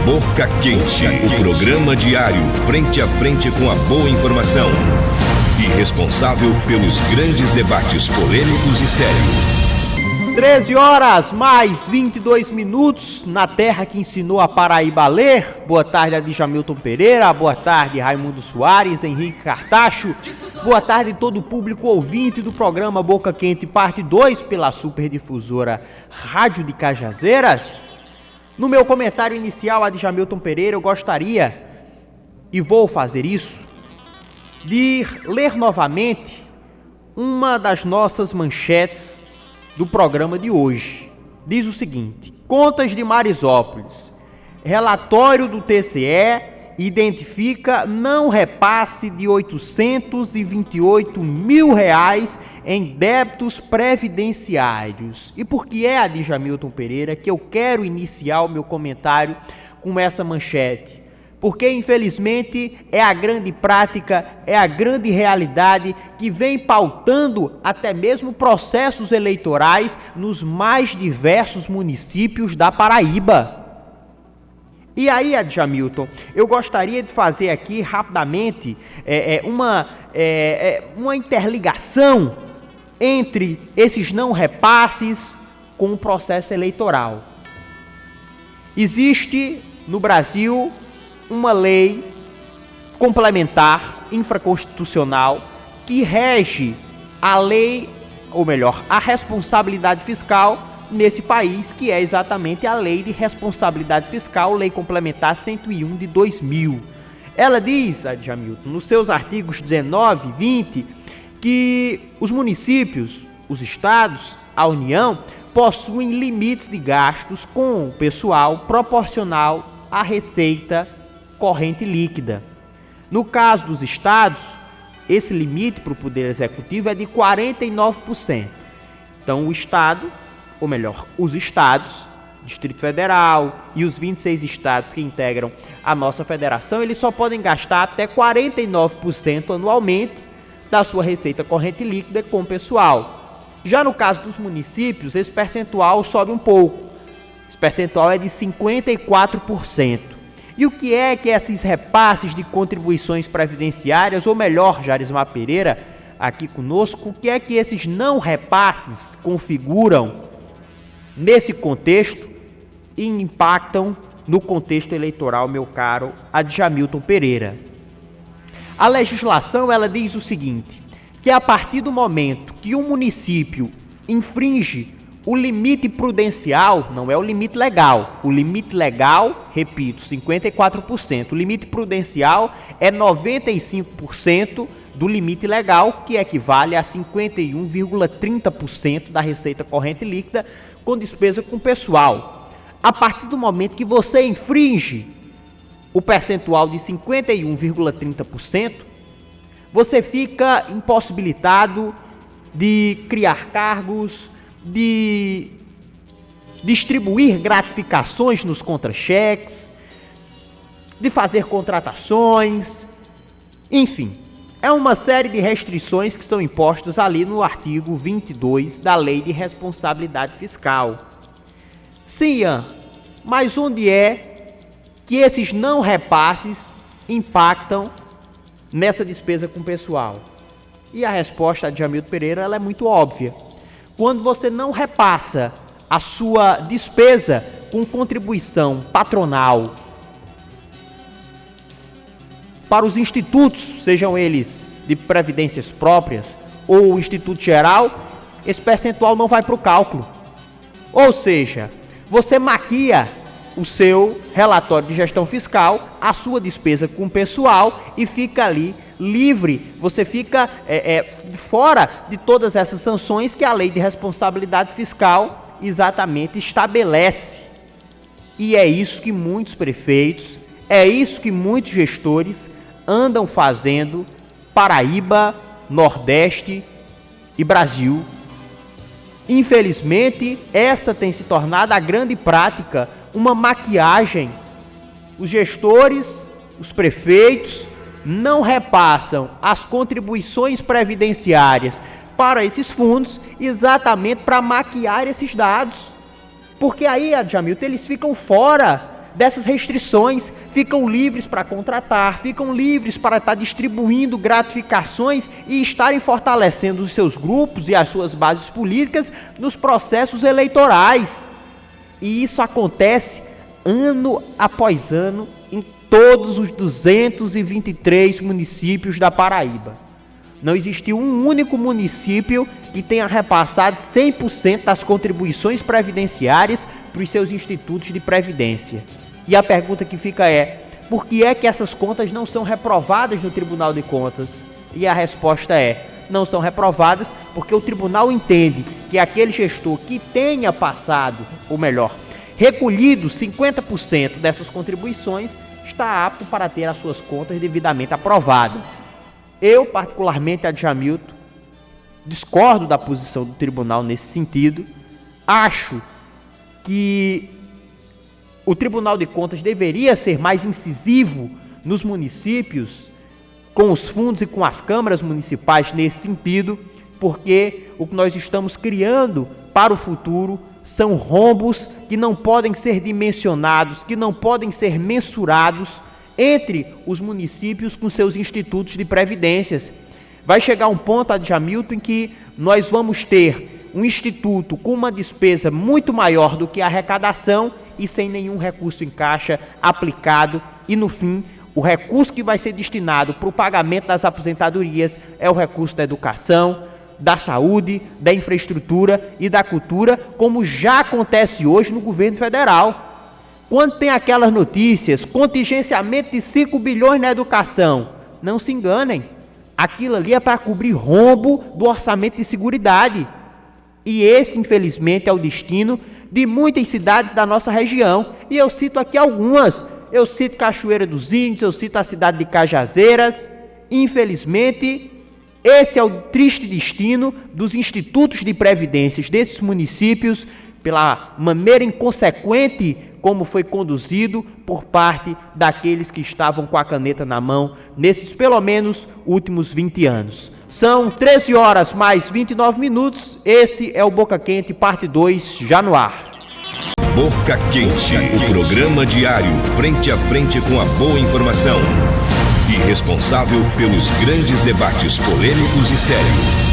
Boca Quente, o programa diário frente a frente com a boa informação e responsável pelos grandes debates polêmicos e sérios. 13 horas mais 22 minutos na terra que ensinou a Paraíba a ler. Boa tarde, Adjamilton Pereira. Boa tarde, Raimundo Soares, Henrique Cartacho. Boa tarde todo o público ouvinte do programa Boca Quente, parte 2, pela superdifusora Rádio de Cajazeiras. No meu comentário inicial, Adjamilton Pereira, eu gostaria, e vou fazer isso, de ler novamente uma das nossas manchetes do programa de hoje. Diz o seguinte: Contas de Marisópolis. Relatório do TCE identifica não repasse de R$828 mil em débitos previdenciários. E por que é, Adjamilton Pereira, que eu quero iniciar o meu comentário com essa manchete? Porque, infelizmente, é a grande prática, é a grande realidade que vem pautando até mesmo processos eleitorais nos mais diversos municípios da Paraíba. E aí, Adjamilton, eu gostaria de fazer aqui rapidamente uma interligação entre esses não repasses com o processo eleitoral. Existe no Brasil uma lei complementar infraconstitucional que rege a lei, ou melhor, a responsabilidade fiscal nesse país, que é exatamente a Lei de Responsabilidade Fiscal, Lei Complementar 101 de 2000. Ela diz, Adjamilton, nos seus artigos 19 e 20, que os municípios, os estados, a União, possuem limites de gastos com o pessoal proporcional à receita corrente líquida. No caso dos estados, esse limite para o Poder Executivo é de 49%. Então, o estado, ou melhor, os estados, Distrito Federal e os 26 estados que integram a nossa federação, eles só podem gastar até 49% anualmente da sua receita corrente líquida com o pessoal. Já no caso dos municípios, esse percentual sobe um pouco. Esse percentual é de 54%. E o que é que esses repasses de contribuições previdenciárias, ou melhor, Jarismar Pereira, aqui conosco, o que é que esses não repasses configuram nesse contexto e impactam no contexto eleitoral, meu caro Adjamilton Pereira? A legislação, ela diz o seguinte, que a partir do momento que um município infringe o limite prudencial, não é o limite legal. O limite legal, repito, 54%. O limite prudencial é 95% do limite legal, que equivale a 51,30% da receita corrente líquida com despesa com pessoal. A partir do momento que você infringe o percentual de 51,30%, você fica impossibilitado de criar cargos, de distribuir gratificações nos contra-cheques, de fazer contratações, enfim, é uma série de restrições que são impostas ali no artigo 22 da Lei de Responsabilidade Fiscal. Sim, Ian, mas onde é que esses não repasses impactam nessa despesa com o pessoal? E a resposta de Adjamilton Pereira, ela é muito óbvia. Quando você não repassa a sua despesa com contribuição patronal para os institutos, sejam eles de previdências próprias ou o Instituto Geral, esse percentual não vai para o cálculo. Ou seja, você maquia o seu relatório de gestão fiscal, a sua despesa com o pessoal e fica ali livre, você fica fora de todas essas sanções que a Lei de Responsabilidade Fiscal exatamente estabelece. E é isso que muitos prefeitos, é isso que muitos gestores andam fazendo, Paraíba, Nordeste e Brasil. Infelizmente, essa tem se tornado a grande prática, uma maquiagem. Os gestores, os prefeitos, não repassam as contribuições previdenciárias para esses fundos exatamente para maquiar esses dados. Porque aí, Adjamilton, eles ficam fora dessas restrições, ficam livres para contratar, ficam livres para estar distribuindo gratificações e estarem fortalecendo os seus grupos e as suas bases políticas nos processos eleitorais. E isso acontece ano após ano em todos os 223 municípios da Paraíba. Não existiu um único município que tenha repassado 100% das contribuições previdenciárias para os seus institutos de previdência. E a pergunta que fica é: por que é que essas contas não são reprovadas no Tribunal de Contas? E a resposta é: não são reprovadas porque o tribunal entende que aquele gestor que tenha passado, ou melhor, recolhido 50% dessas contribuições, está apto para ter as suas contas devidamente aprovadas. Eu, particularmente, Adjamilton, discordo da posição do tribunal nesse sentido. Acho que o Tribunal de Contas deveria ser mais incisivo nos municípios, com os fundos e com as câmaras municipais nesse sentido, porque o que nós estamos criando para o futuro são rombos que não podem ser dimensionados, que não podem ser mensurados entre os municípios com seus institutos de previdências. Vai chegar um ponto, Adjamilton, em que nós vamos ter um instituto com uma despesa muito maior do que a arrecadação e sem nenhum recurso em caixa aplicado, e no fim, o recurso que vai ser destinado para o pagamento das aposentadorias é o recurso da educação, da saúde, da infraestrutura e da cultura, como já acontece hoje no governo federal. Quando tem aquelas notícias, contingenciamento de 5 bilhões na educação, não se enganem, aquilo ali é para cobrir rombo do orçamento de seguridade. E esse, infelizmente, é o destino de muitas cidades da nossa região. E eu cito aqui algumas. Eu cito Cachoeira dos Índios, eu cito a cidade de Cajazeiras. Infelizmente, esse é o triste destino dos institutos de previdências desses municípios, pela maneira inconsequente como foi conduzido por parte daqueles que estavam com a caneta na mão nesses pelo menos últimos 20 anos. São 13 horas mais 29 minutos, esse é o Boca Quente, parte 2, já no ar. Boca Quente, o programa diário frente a frente com a boa informação e responsável pelos grandes debates polêmicos e sérios.